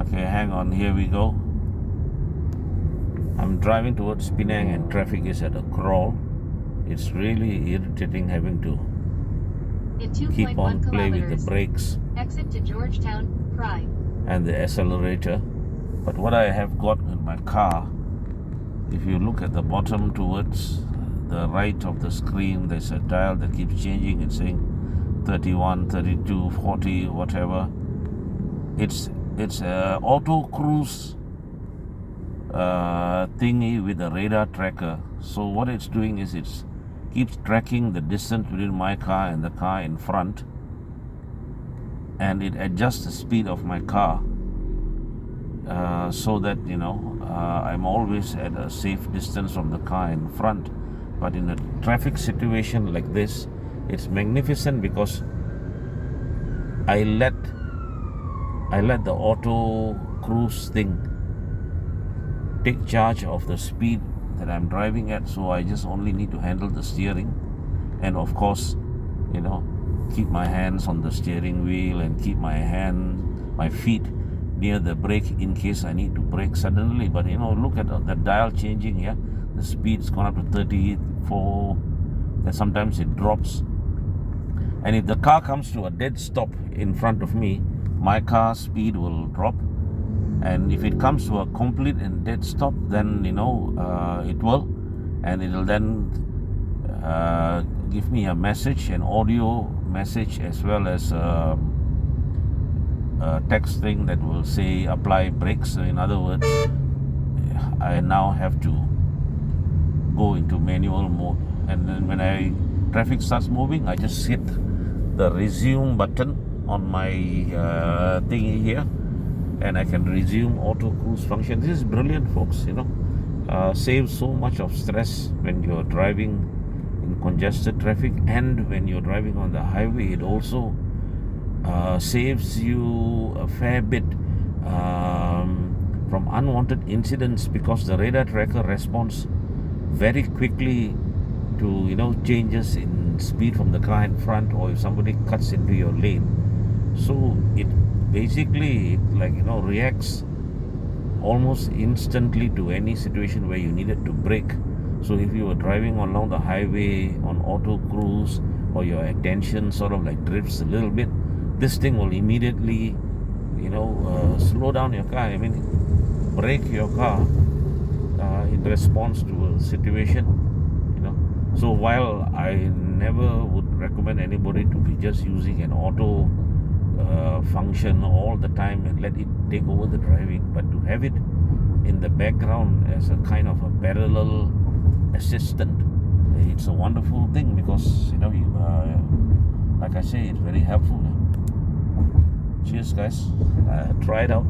Okay, hang on, here we go. I'm driving towards Penang and traffic is at a crawl. It's really irritating having to In keep 2.1 on play with the kilometers, brakes exit to Georgetown, Pride. and the accelerator. But what I have got in my car, if you look at the bottom towards the right of the screen, there's a dial that keeps changing. It's saying 31, 32, 40, whatever. It's a auto cruise thingy with a radar tracker. So what it's doing is it's keeps tracking the distance between my car and the car in front, and it adjusts the speed of my car so that I'm always at a safe distance from the car in front. But in a traffic situation like this, it's magnificent because I let the auto cruise thing take charge of the speed that I'm driving at, so I just only need to handle the steering and of course keep my hands on the steering wheel and keep my feet near the brake in case I need to brake suddenly. But look at the dial changing. Yeah, the speed's gone up to 34, then sometimes it drops, and if the car comes to a dead stop in front of me, my car speed will drop, and if it comes to a complete and dead stop, then it will, and it'll then give me a message, an audio message, as well as a text thing that will say apply brakes. So in other words, I now have to go into manual mode, and then when traffic starts moving, I just hit the resume button on my thingy here, and I can resume auto cruise function. This is brilliant, folks. Saves so much of stress when you're driving in congested traffic, and when you're driving on the highway, it also saves you a fair bit from unwanted incidents, because the radar tracker responds very quickly to changes in speed from the car in front, or if somebody cuts into your lane. So it basically reacts almost instantly to any situation where you needed to brake. So if you were driving along the highway on auto cruise, or your attention sort of drifts a little bit, this thing will immediately slow down your car. Brake your car in response to a situation. So while I never would recommend anybody to be just using an auto function all the time and let it take over the driving, but to have it in the background as a kind of a parallel assistant, it's a wonderful thing, because like I say, it's very helpful. Cheers, guys. Try it out.